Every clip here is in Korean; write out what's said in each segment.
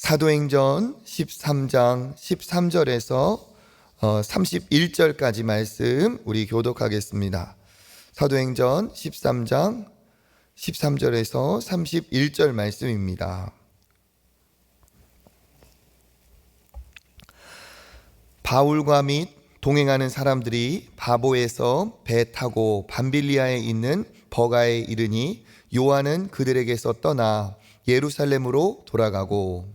사도행전 13장 13절에서 31절까지 말씀 우리 교독하겠습니다. 사도행전 13장 13절에서 31절 말씀입니다. 바울과 및 동행하는 사람들이 바보에서 배 타고 밤빌리아에 있는 버가에 이르니 요한은 그들에게서 떠나 예루살렘으로 돌아가고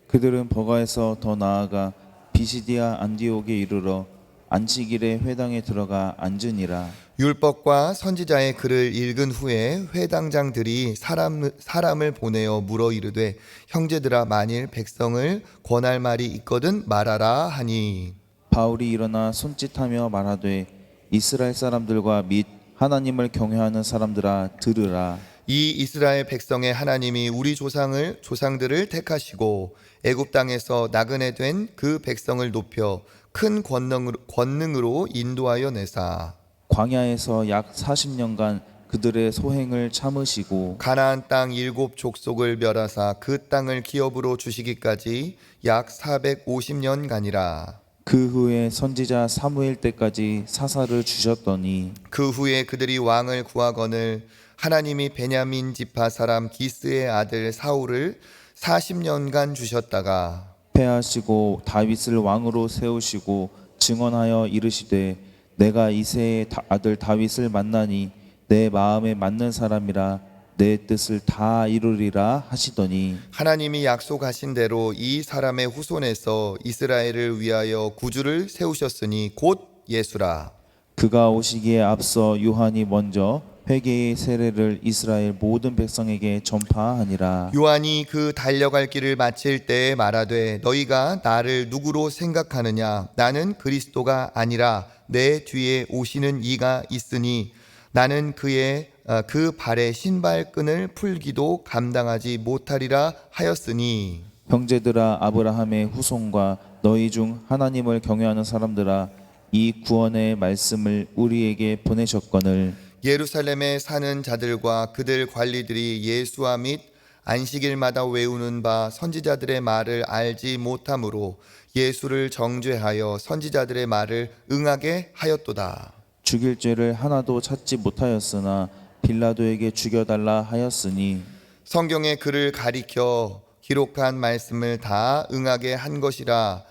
그들은 버가에서 더 나아가 비시디아 안디옥에 이르러 안식일에 회당에 들어가 앉으니라. 율법과 선지자의 글을 읽은 후에 회당장들이 사람을 보내어 물어 이르되 형제들아 만일 백성을 권할 말이 있거든 말하라 하니 바울이 일어나 손짓하며 말하되 이스라엘 사람들과 및 하나님을 경외하는 사람들아 들으라. 이 이스라엘 백성의 하나님이 우리 조상들을 택하시고 애굽 땅에서 나그네 된 그 백성을 높여 큰 권능으로 인도하여 내사 광야에서 약 40년간 그들의 소행을 참으시고 가나안 땅 7족속을 멸하사 그 땅을 기업으로 주시기까지 약 450년간이라. 그 후에 선지자 사무엘 때까지 사사를 주셨더니 그 후에 그들이 왕을 구하거늘 하나님이 베냐민 지파 사람 기스의 아들 사울을 40년간 주셨다가 패하시고 다윗을 왕으로 세우시고 증언하여 이르시되 내가 이새의 아들 다윗을 만나니 내 마음에 맞는 사람이라 내 뜻을 다 이루리라 하시더니 하나님이 약속하신 대로 이 사람의 후손에서 이스라엘을 위하여 구주를 세우셨으니 곧 예수라. 그가 오시기에 앞서 요한이 먼저 회개의 세례를 이스라엘 모든 백성에게 전파하니라. 요한이 그 달려갈 길을 마칠 때에 말하되 너희가 나를 누구로 생각하느냐 나는 그리스도가 아니라 내 뒤에 오시는 이가 있으니 나는 그 발의 신발끈을 풀기도 감당하지 못하리라 하였으니 형제들아 아브라함의 후손과 너희 중 하나님을 경외하는 사람들아 이 구원의 말씀을 우리에게 보내셨거늘 예루살렘에 사는 자들과 그들 관리들이 예수와 및 안식일마다 외우는 바 선지자들의 말을 알지 못함으로 예수를 정죄하여 선지자들의 말을 응하게 하였도다. 죽일 죄를 하나도 찾지 못하였으나 빌라도에게 죽여달라 하였으니 성경의 글을 가리켜 기록한 말씀을 다 응하게 한 것이라.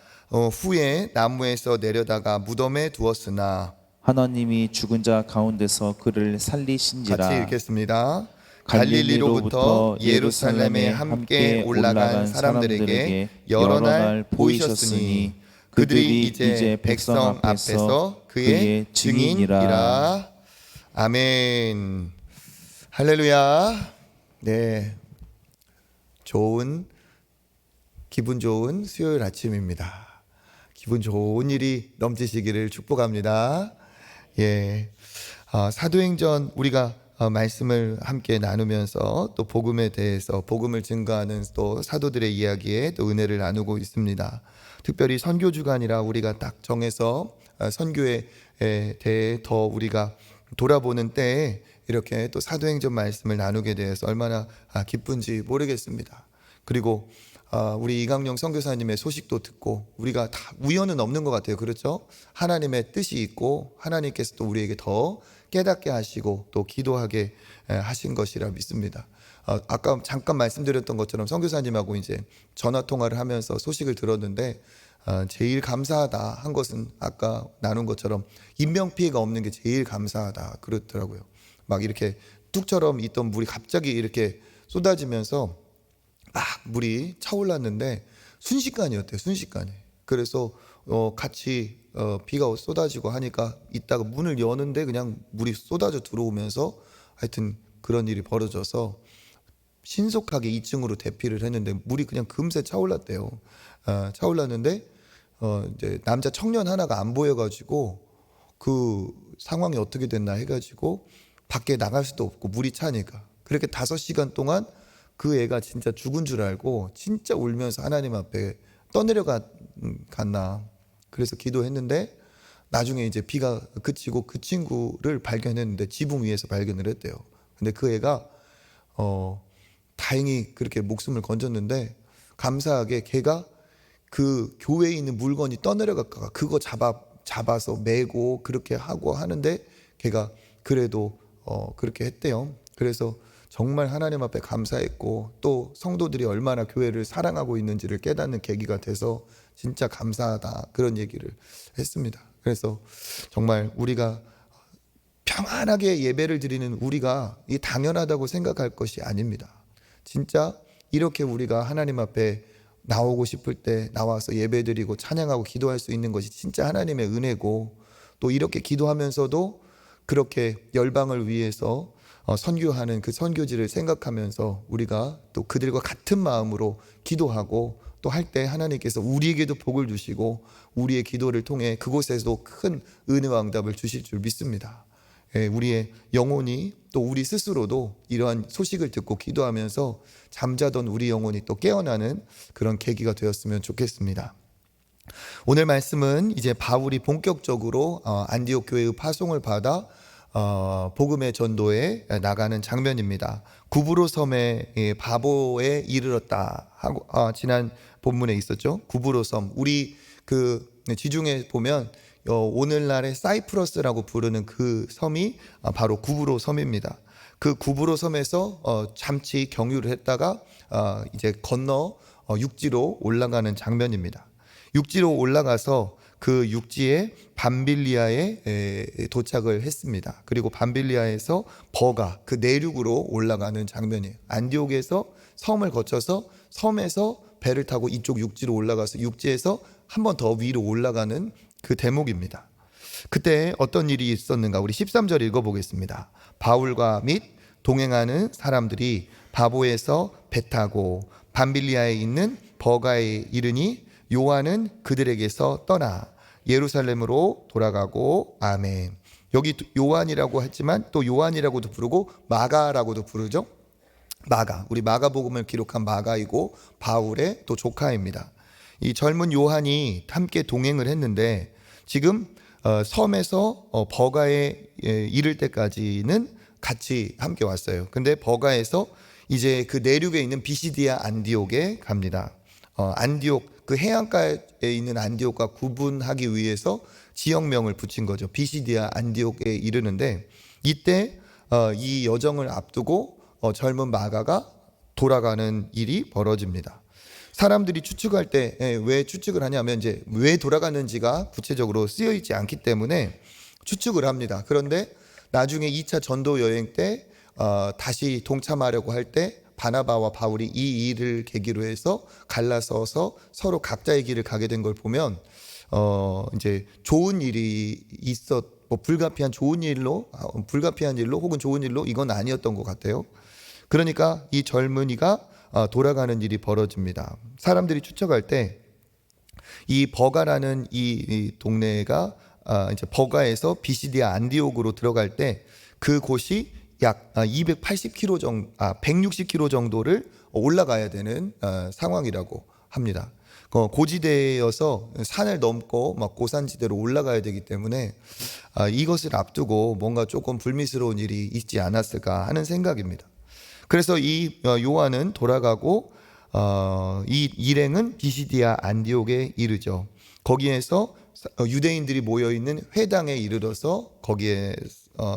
후에 나무에서 내려다가 무덤에 두었으나 하나님이 죽은 자 가운데서 그를 살리신지라. 같이 읽겠습니다. 갈릴리로부터 예루살렘에 함께 올라간 사람들에게 여러 날 보이셨으니 그들이 이제 백성 앞에서 그의 증인이라. 아멘. 할렐루야. 네, 기분 좋은 수요일 아침입니다. 기분 좋은 일이 넘치시기를 축복합니다. 예, 사도행전 우리가 말씀을 함께 나누면서 또 복음에 대해서 복음을 증거하는 또 사도들의 이야기에 또 은혜를 나누고 있습니다. 특별히 선교 주간이라 우리가 딱 정해서 선교에 대해 더 우리가 돌아보는 때에 이렇게 또 사도행전 말씀을 나누게 되어서 얼마나 기쁜지 모르겠습니다. 그리고 우리 이강용 선교사님의 소식도 듣고 우리가 다 우연은 없는 것 같아요. 그렇죠? 하나님의 뜻이 있고 하나님께서 또 우리에게 더 깨닫게 하시고 또 기도하게 하신 것이라 믿습니다. 아까 잠깐 말씀드렸던 것처럼 선교사님하고 이제 전화 통화를 하면서 소식을 들었는데 제일 감사하다 한 것은 아까 나눈 것처럼 인명피해가 없는 게 제일 감사하다 그렇더라고요. 막 이렇게 뚝처럼 있던 물이 갑자기 이렇게 쏟아지면서 막 물이 차올랐는데 순식간이었대요. 순식간에. 그래서 같이 비가 쏟아지고 하니까 이따가 문을 여는데 그냥 물이 쏟아져 들어오면서 하여튼 그런 일이 벌어져서 신속하게 2층으로 대피를 했는데 물이 그냥 금세 차올랐대요. 차올랐는데 이제 남자 청년 하나가 안 보여가지고 그 상황이 어떻게 됐나 해가지고 밖에 나갈 수도 없고 물이 차니까 그렇게 5시간 동안 그 애가 진짜 죽은 줄 알고 진짜 울면서 하나님 앞에 떠내려갔나. 그래서 기도했는데 나중에 이제 비가 그치고 그 친구를 발견했는데 지붕 위에서 발견을 했대요. 근데 그 애가 다행히 그렇게 목숨을 건졌는데 감사하게 걔가 그 교회에 있는 물건이 떠내려갈까 그거 잡아서 메고 그렇게 하고 하는데 걔가 그래도 그렇게 했대요. 그래서 정말 하나님 앞에 감사했고 또 성도들이 얼마나 교회를 사랑하고 있는지를 깨닫는 계기가 돼서 진짜 감사하다 그런 얘기를 했습니다. 그래서 정말 우리가 평안하게 예배를 드리는 우리가 이 당연하다고 생각할 것이 아닙니다. 진짜 이렇게 우리가 하나님 앞에 나오고 싶을 때 나와서 예배드리고 찬양하고 기도할 수 있는 것이 진짜 하나님의 은혜고 또 이렇게 기도하면서도 그렇게 열방을 위해서 선교하는 그 선교지를 생각하면서 우리가 또 그들과 같은 마음으로 기도하고 또 할 때 하나님께서 우리에게도 복을 주시고 우리의 기도를 통해 그곳에서도 큰 은혜와 응답을 주실 줄 믿습니다. 우리의 영혼이 또 우리 스스로도 이러한 소식을 듣고 기도하면서 잠자던 우리 영혼이 또 깨어나는 그런 계기가 되었으면 좋겠습니다. 오늘 말씀은 이제 바울이 본격적으로 안디옥 교회의 파송을 받아 복음의 전도에 나가는 장면입니다. 구브로 섬에 바보에 이르렀다 하고 지난 본문에 있었죠. 구브로 섬, 우리 그 지중해 보면 오늘날의 사이프러스라고 부르는 그 섬이 바로 구브로 섬입니다. 그 구브로 섬에서 잠시 경유를 했다가 이제 건너 육지로 올라가는 장면입니다. 육지로 올라가서 그 육지에 밤빌리아에 도착을 했습니다. 그리고 밤빌리아에서 버가 그 내륙으로 올라가는 장면이에요. 안디옥에서 섬을 거쳐서 섬에서 배를 타고 이쪽 육지로 올라가서 육지에서 한 번 더 위로 올라가는 그 대목입니다. 그때 어떤 일이 있었는가? 우리 13절 읽어보겠습니다. 바울과 및 동행하는 사람들이 바보에서 배 타고 밤빌리아에 있는 버가에 이르니 요한은 그들에게서 떠나 예루살렘으로 돌아가고 아멘. 여기 요한이라고 했지만 또 요한이라고도 부르고 마가라고도 부르죠. 마가, 우리 마가복음을 기록한 마가이고 바울의 또 조카입니다. 이 젊은 요한이 함께 동행을 했는데 지금 섬에서 버가에 이를 때까지는 같이 함께 왔어요. 근데 버가에서 이제 그 내륙에 있는 비시디아 안디옥에 갑니다. 안디옥, 그 해안가에 있는 안디옥과 구분하기 위해서 지역명을 붙인 거죠. 비시디아 안디옥에 이르는데 이때 이 여정을 앞두고 젊은 마가가 돌아가는 일이 벌어집니다. 사람들이 추측할 때 왜 추측을 하냐면 이제 왜 돌아가는지가 구체적으로 쓰여 있지 않기 때문에 추측을 합니다. 그런데 나중에 2차 전도 여행 때 다시 동참하려고 할 때 바나바와 바울이 이 일을 계기로 해서 갈라서서 서로 각자의 길을 가게 된 걸 보면 이제 좋은 일이 뭐 불가피한 일로 혹은 좋은 일로 이건 아니었던 것 같아요. 그러니까 이 젊은이가 돌아가는 일이 벌어집니다. 사람들이 추측할 때 이 버가라는 이 동네가 이제 버가에서 비시디아 안디옥으로 들어갈 때 그 곳이 약 280km 정도, 160km 정도를 올라가야 되는 상황이라고 합니다. 고지대여서 산을 넘고 막 고산지대로 올라가야 되기 때문에 이것을 앞두고 뭔가 조금 불미스러운 일이 있지 않았을까 하는 생각입니다. 그래서 이 요한은 돌아가고 이 일행은 비시디아 안디옥에 이르죠. 거기에서 유대인들이 모여 있는 회당에 이르러서 거기에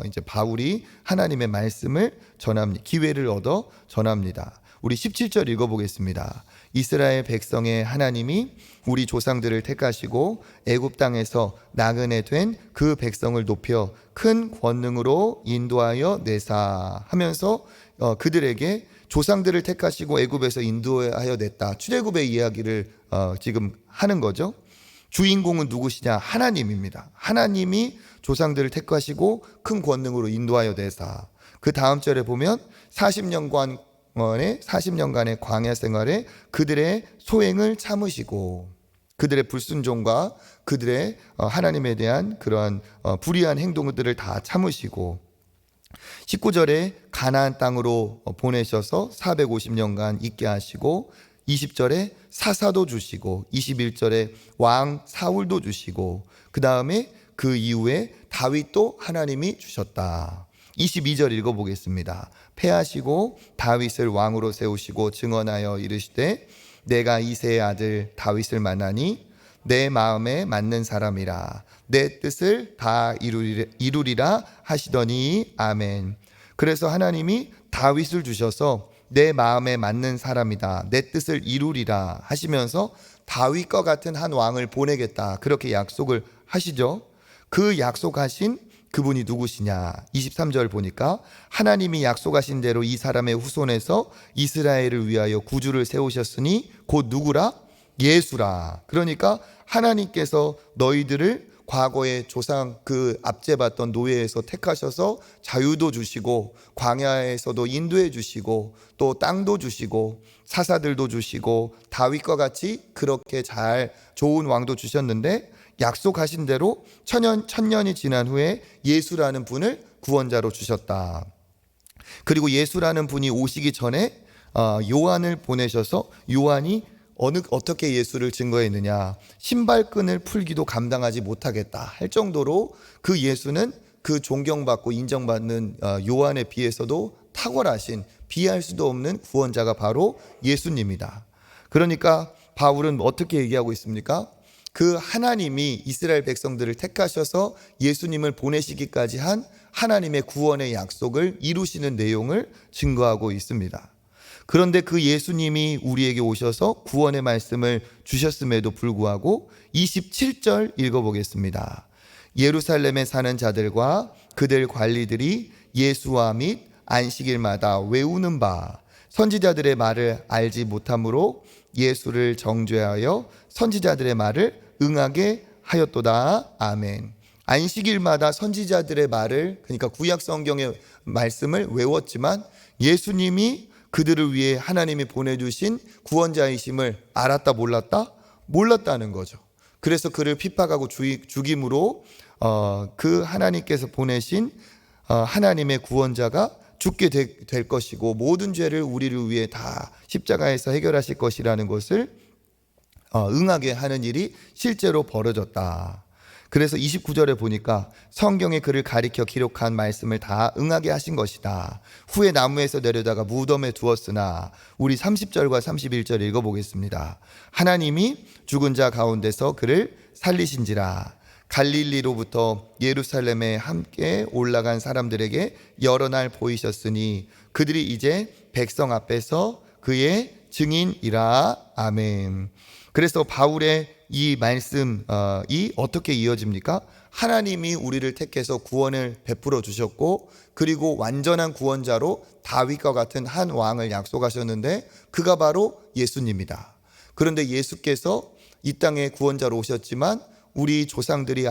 이제 바울이 하나님의 말씀을 전합니다. 기회를 얻어 전합니다. 우리 17절 읽어보겠습니다. 이스라엘 백성의 하나님이 우리 조상들을 택하시고 애굽 땅에서 나그네 된 그 백성을 높여 큰 권능으로 인도하여 내사 하면서 그들에게 조상들을 택하시고 애굽에서 인도하여 냈다. 출애굽의 이야기를 지금 하는 거죠. 주인공은 누구시냐? 하나님입니다. 하나님이 조상들을 택하시고 큰 권능으로 인도하여 내사. 그 다음 절에 보면 40년간의 광야 생활에 그들의 소행을 참으시고 그들의 불순종과 그들의 하나님에 대한 그러한 불의한 행동들을 다 참으시고 19절에 가나안 땅으로 보내셔서 450년간 있게 하시고 20절에 사사도 주시고 21절에 왕 사울도 주시고 그 다음에 그 이후에 다윗도 하나님이 주셨다. 22절 읽어보겠습니다. 패하시고 다윗을 왕으로 세우시고 증언하여 이르시되 내가 이새의 아들 다윗을 만나니 내 마음에 맞는 사람이라 내 뜻을 다 이루리라 하시더니 아멘. 그래서 하나님이 다윗을 주셔서 내 마음에 맞는 사람이다, 내 뜻을 이루리라 하시면서 다윗과 같은 한 왕을 보내겠다, 그렇게 약속을 하시죠. 그 약속하신 그분이 누구시냐? 23절 보니까 하나님이 약속하신 대로 이 사람의 후손에서 이스라엘을 위하여 구주를 세우셨으니 곧 누구라? 예수라. 그러니까 하나님께서 너희들을 과거의 조상 그 압제받던 노예에서 택하셔서 자유도 주시고 광야에서도 인도해 주시고 또 땅도 주시고 사사들도 주시고 다윗과 같이 그렇게 잘 좋은 왕도 주셨는데 약속하신 대로 천년이 지난 후에 예수라는 분을 구원자로 주셨다. 그리고 예수라는 분이 오시기 전에 요한을 보내셔서 요한이 어떻게 예수를 증거했느냐, 신발끈을 풀기도 감당하지 못하겠다 할 정도로 그 예수는 그 존경받고 인정받는 요한에 비해서도 탁월하신, 비할 수도 없는 구원자가 바로 예수님이다. 그러니까 바울은 어떻게 얘기하고 있습니까? 그 하나님이 이스라엘 백성들을 택하셔서 예수님을 보내시기까지 한 하나님의 구원의 약속을 이루시는 내용을 증거하고 있습니다. 그런데 그 예수님이 우리에게 오셔서 구원의 말씀을 주셨음에도 불구하고 27절 읽어보겠습니다. 예루살렘에 사는 자들과 그들 관리들이 예수와 및 안식일마다 외우는 바 선지자들의 말을 알지 못함으로 예수를 정죄하여 선지자들의 말을 응하게 하였도다. 아멘. 안식일마다 선지자들의 말을, 그러니까 구약 성경의 말씀을 외웠지만 예수님이 그들을 위해 하나님이 보내주신 구원자이심을 알았다 몰랐다? 몰랐다는 거죠. 그래서 그를 핍박하고 죽임으로 그 하나님께서 보내신 하나님의 구원자가 죽게 될 것이고 모든 죄를 우리를 위해 다 십자가에서 해결하실 것이라는 것을 응하게 하는 일이 실제로 벌어졌다. 그래서 29절에 보니까 성경에 그를 가리켜 기록한 말씀을 다 응하게 하신 것이다. 후에 나무에서 내려다가 무덤에 두었으나, 우리 30절과 31절 읽어보겠습니다. 하나님이 죽은 자 가운데서 그를 살리신지라. 갈릴리로부터 예루살렘에 함께 올라간 사람들에게 여러 날 보이셨으니 그들이 이제 백성 앞에서 그의 증인이라. 아멘. 그래서 바울의 이 말씀이 어떻게 이어집니까? 하나님이 우리를 택해서 구원을 베풀어 주셨고, 그리고 완전한 구원자로 다윗과 같은 한 왕을 약속하셨는데 그가 바로 예수님이다. 그런데 예수께서 이 땅에 구원자로 오셨지만 우리 조상들이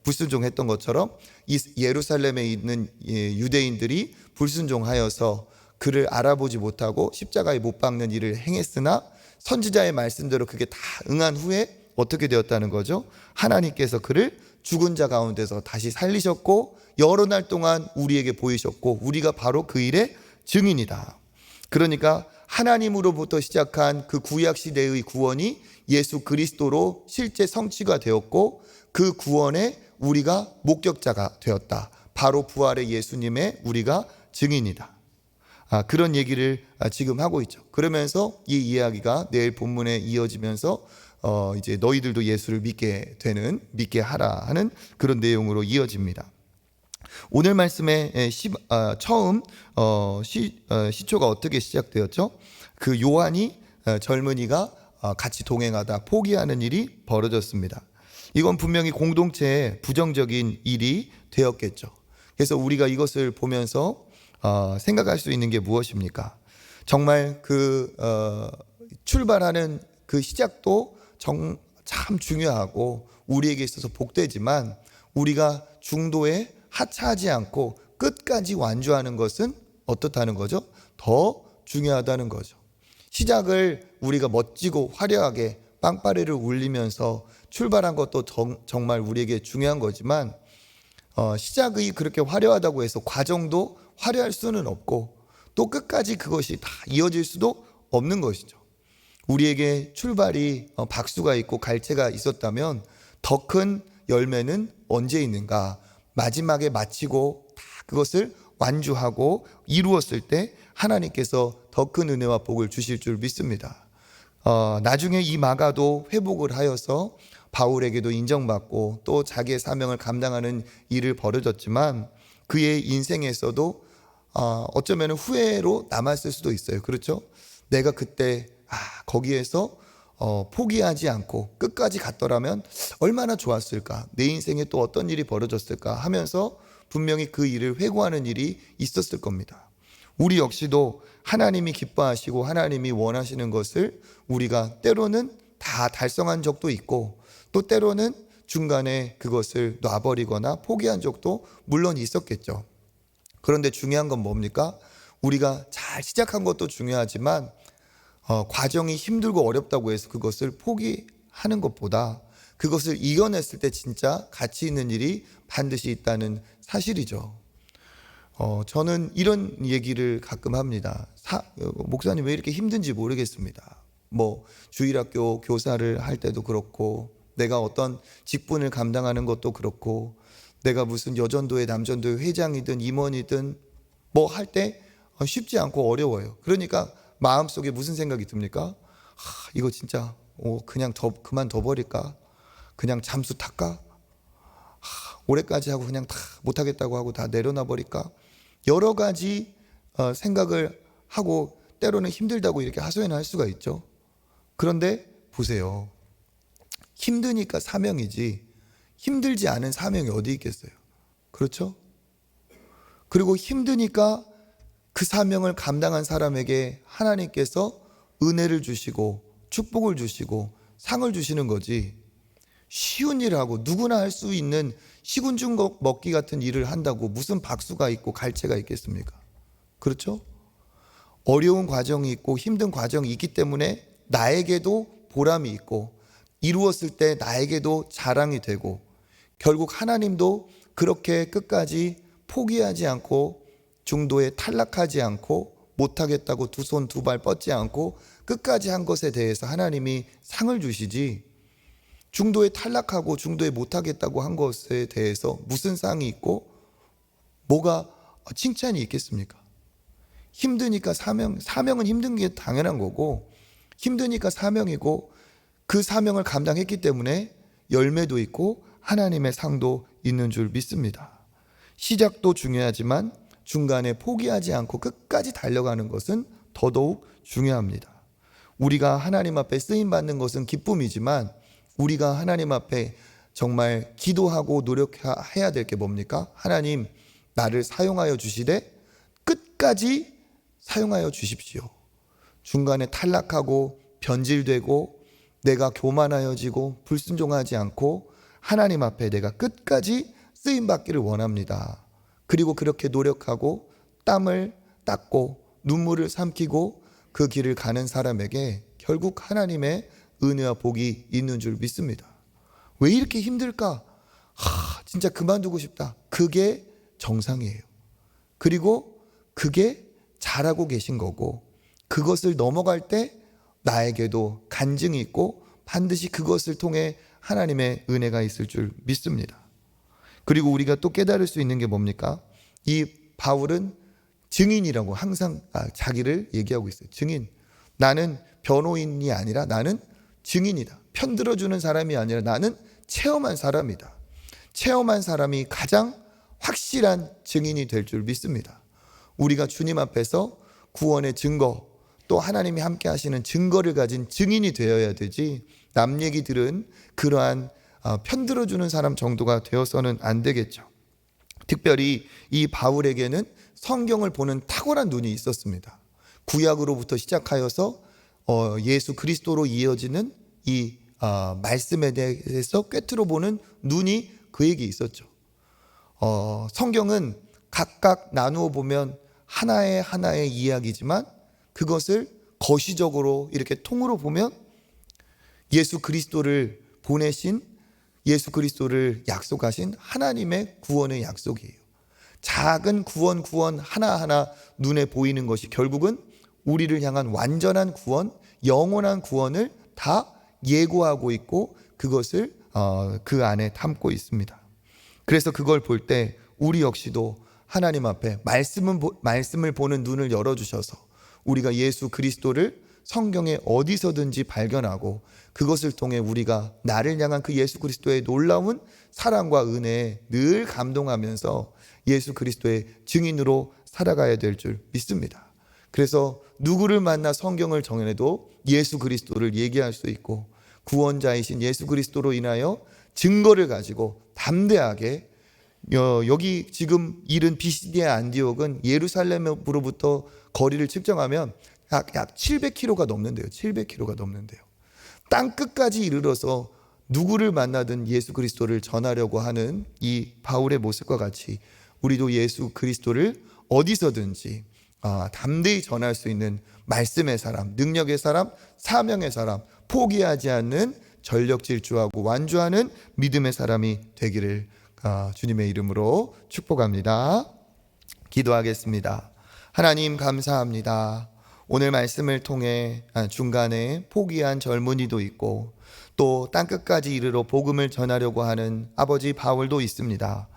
불순종했던 것처럼 이 예루살렘에 있는 유대인들이 불순종하여서 그를 알아보지 못하고 십자가에 못 박는 일을 행했으나 선지자의 말씀대로 그게 다 응한 후에 어떻게 되었다는 거죠? 하나님께서 그를 죽은 자 가운데서 다시 살리셨고 여러 날 동안 우리에게 보이셨고 우리가 바로 그 일의 증인이다. 그러니까 하나님으로부터 시작한 그 구약 시대의 구원이 예수 그리스도로 실제 성취가 되었고 그 구원에 우리가 목격자가 되었다. 바로 부활의 예수님의 우리가 증인이다. 그런 얘기를 지금 하고 있죠. 그러면서 이 이야기가 내일 본문에 이어지면서 이제 너희들도 예수를 믿게 하라 하는 그런 내용으로 이어집니다. 오늘 말씀의 처음 시초가 어떻게 시작되었죠? 그 요한이 젊은이가 같이 동행하다 포기하는 일이 벌어졌습니다. 이건 분명히 공동체의 부정적인 일이 되었겠죠. 그래서 우리가 이것을 보면서 생각할 수 있는 게 무엇입니까? 정말 출발하는 그 시작도 참 중요하고 우리에게 있어서 복되지만 우리가 중도에 하차하지 않고 끝까지 완주하는 것은 어떻다는 거죠? 더 중요하다는 거죠. 시작을 우리가 멋지고 화려하게 빵빠레를 울리면서 출발한 것도 정말 우리에게 중요한 거지만 시작이 그렇게 화려하다고 해서 과정도 화려할 수는 없고 또 끝까지 그것이 다 이어질 수도 없는 것이죠. 우리에게 출발이 박수가 있고 갈채가 있었다면 더 큰 열매는 언제 있는가? 마지막에 마치고 다 그것을 완주하고 이루었을 때 하나님께서 더 큰 은혜와 복을 주실 줄 믿습니다. 나중에 이 마가도 회복을 하여서 바울에게도 인정받고 또 자기의 사명을 감당하는 일을 벌어졌지만 그의 인생에서도 어쩌면 후회로 남았을 수도 있어요. 그렇죠? 내가 그때 거기에서 포기하지 않고 끝까지 갔더라면 얼마나 좋았을까, 내 인생에 또 어떤 일이 벌어졌을까 하면서 분명히 그 일을 회고하는 일이 있었을 겁니다. 우리 역시도 하나님이 기뻐하시고 하나님이 원하시는 것을 우리가 때로는 다 달성한 적도 있고 또 때로는 중간에 그것을 놔버리거나 포기한 적도 물론 있었겠죠. 그런데 중요한 건 뭡니까? 우리가 잘 시작한 것도 중요하지만 과정이 힘들고 어렵다고 해서 그것을 포기하는 것보다 그것을 이겨냈을 때 진짜 가치 있는 일이 반드시 있다는 사실이죠. 저는 이런 얘기를 가끔 합니다. 목사님 왜 이렇게 힘든지 모르겠습니다. 주일학교 교사를 할 때도 그렇고 내가 어떤 직분을 감당하는 것도 그렇고 내가 무슨 여전도회 남전도회 회장이든 임원이든 할 때 쉽지 않고 어려워요. 그러니까 마음속에 무슨 생각이 듭니까? 이거 진짜 그냥 그만둬버릴까? 그냥 잠수 탈까? 올해까지 하고 그냥 다 못하겠다고 하고 다 내려놔 버릴까? 여러 가지 생각을 하고 때로는 힘들다고 이렇게 하소연할 수가 있죠. 그런데 보세요. 힘드니까 사명이지 힘들지 않은 사명이 어디 있겠어요? 그렇죠? 그리고 힘드니까 그 사명을 감당한 사람에게 하나님께서 은혜를 주시고 축복을 주시고 상을 주시는 거지, 쉬운 일을 하고 누구나 할 수 있는 시군죽 먹기 같은 일을 한다고 무슨 박수가 있고 갈채가 있겠습니까? 그렇죠? 어려운 과정이 있고 힘든 과정이 있기 때문에 나에게도 보람이 있고 이루었을 때 나에게도 자랑이 되고 결국 하나님도 그렇게 끝까지 포기하지 않고 중도에 탈락하지 않고 못하겠다고 두 손 두 발 뻗지 않고 끝까지 한 것에 대해서 하나님이 상을 주시지, 중도에 탈락하고 중도에 못하겠다고 한 것에 대해서 무슨 상이 있고 뭐가 칭찬이 있겠습니까? 힘드니까 사명은 힘든 게 당연한 거고 힘드니까 사명이고 그 사명을 감당했기 때문에 열매도 있고 하나님의 상도 있는 줄 믿습니다. 시작도 중요하지만 중간에 포기하지 않고 끝까지 달려가는 것은 더더욱 중요합니다. 우리가 하나님 앞에 쓰임받는 것은 기쁨이지만 우리가 하나님 앞에 정말 기도하고 노력해야 될 게 뭡니까? 하나님, 나를 사용하여 주시되 끝까지 사용하여 주십시오. 중간에 탈락하고 변질되고 내가 교만하여지고 불순종하지 않고 하나님 앞에 내가 끝까지 쓰임받기를 원합니다. 그리고 그렇게 노력하고 땀을 닦고 눈물을 삼키고 그 길을 가는 사람에게 결국 하나님의 은혜와 복이 있는 줄 믿습니다. 왜 이렇게 힘들까? 진짜 그만두고 싶다. 그게 정상이에요. 그리고 그게 잘하고 계신 거고 그것을 넘어갈 때 나에게도 간증이 있고 반드시 그것을 통해 하나님의 은혜가 있을 줄 믿습니다. 그리고 우리가 또 깨달을 수 있는 게 뭡니까? 이 바울은 증인이라고 항상 자기를 얘기하고 있어요. 증인. 나는 변호인이 아니라 나는 증인이다. 편들어주는 사람이 아니라 나는 체험한 사람이다. 체험한 사람이 가장 확실한 증인이 될 줄 믿습니다. 우리가 주님 앞에서 구원의 증거 또 하나님이 함께 하시는 증거를 가진 증인이 되어야 되지 남 얘기 들은 그러한 편들어주는 사람 정도가 되어서는 안 되겠죠. 특별히 이 바울에게는 성경을 보는 탁월한 눈이 있었습니다. 구약으로부터 시작하여서 예수 그리스도로 이어지는 이 말씀에 대해서 꿰뚫어 보는 눈이 그에게 있었죠. 성경은 각각 나누어 보면 하나의 이야기지만 그것을 거시적으로 이렇게 통으로 보면 예수 그리스도를 보내신 예수 그리스도를 약속하신 하나님의 구원의 약속이에요. 작은 구원 하나하나 눈에 보이는 것이 결국은 우리를 향한 완전한 구원, 영원한 구원을 다 예고하고 있고 그것을 그 안에 담고 있습니다. 그래서 그걸 볼 때 우리 역시도 하나님 앞에 말씀을 보는 눈을 열어주셔서 우리가 예수 그리스도를 성경에 어디서든지 발견하고 그것을 통해 우리가 나를 향한 그 예수 그리스도의 놀라운 사랑과 은혜에 늘 감동하면서 예수 그리스도의 증인으로 살아가야 될 줄 믿습니다. 그래서 누구를 만나 성경을 정해도 예수 그리스도를 얘기할 수 있고 구원자이신 예수 그리스도로 인하여 증거를 가지고 담대하게 여기 지금 이른 비시디아 안디옥은 예루살렘으로부터 거리를 측정하면 약 700km가 넘는데요. 700km가 넘는데요. 땅 끝까지 이르러서 누구를 만나든 예수 그리스도를 전하려고 하는 이 바울의 모습과 같이 우리도 예수 그리스도를 어디서든지 담대히 전할 수 있는 말씀의 사람, 능력의 사람, 사명의 사람, 포기하지 않는 전력 질주하고 완주하는 믿음의 사람이 되기를 주님의 이름으로 축복합니다. 기도하겠습니다. 하나님 감사합니다. 오늘 말씀을 통해 중간에 포기한 젊은이도 있고 또 땅끝까지 이르러 복음을 전하려고 하는 아버지 바울도 있습니다.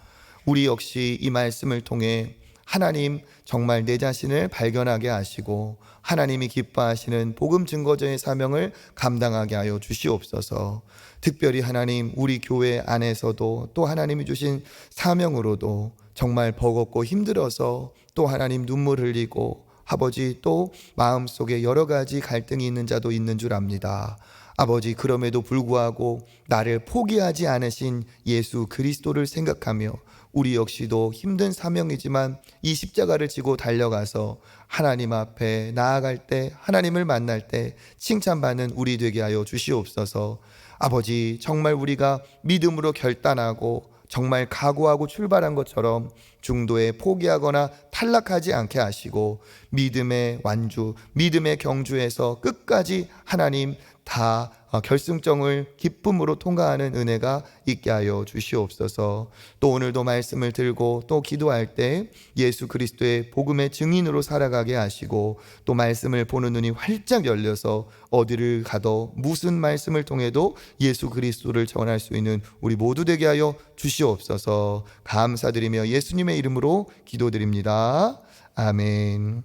우리 역시 이 말씀을 통해 하나님 정말 내 자신을 발견하게 하시고 하나님이 기뻐하시는 복음 증거자의 사명을 감당하게 하여 주시옵소서. 특별히 하나님 우리 교회 안에서도 또 하나님이 주신 사명으로도 정말 버겁고 힘들어서 또 하나님 눈물 흘리고 아버지 또 마음속에 여러 가지 갈등이 있는 자도 있는 줄 압니다. 아버지 그럼에도 불구하고 나를 포기하지 않으신 예수 그리스도를 생각하며 우리 역시도 힘든 사명이지만 이 십자가를 지고 달려가서 하나님 앞에 나아갈 때 하나님을 만날 때 칭찬받는 우리 되게 하여 주시옵소서. 아버지 정말 우리가 믿음으로 결단하고 정말 각오하고 출발한 것처럼 중도에 포기하거나 탈락하지 않게 하시고 믿음의 완주, 믿음의 경주에서 끝까지 하나님 다 결승점을 기쁨으로 통과하는 은혜가 있게 하여 주시옵소서. 또 오늘도 말씀을 들고 또 기도할 때 예수 그리스도의 복음의 증인으로 살아가게 하시고 또 말씀을 보는 눈이 활짝 열려서 어디를 가도 무슨 말씀을 통해도 예수 그리스도를 전할 수 있는 우리 모두 되게 하여 주시옵소서. 감사드리며 예수님의 이름으로 기도드립니다. 아멘.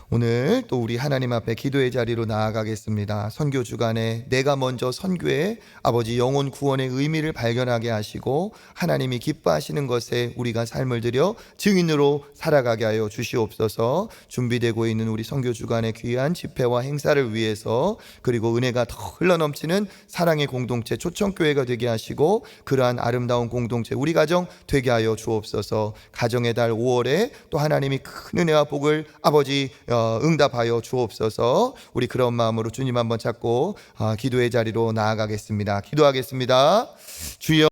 오늘 또 우리 하나님 앞에 기도의 자리로 나아가겠습니다. 선교 주간에 내가 먼저 선교에 아버지 영혼 구원의 의미를 발견하게 하시고 하나님이 기뻐하시는 것에 우리가 삶을 들여 증인으로 살아가게 하여 주시옵소서. 준비되고 있는 우리 선교 주간의 귀한 집회와 행사를 위해서 그리고 은혜가 더 흘러넘치는 사랑의 공동체 초청교회가 되게 하시고 그러한 아름다운 공동체 우리 가정 되게 하여 주옵소서. 가정의 달 5월에 또 하나님이 큰 은혜와 복을 아버지 응답하여 주옵소서. 우리 그런 마음으로 주님 한번 찾고 기도의 자리로 나아가겠습니다. 기도하겠습니다. 주여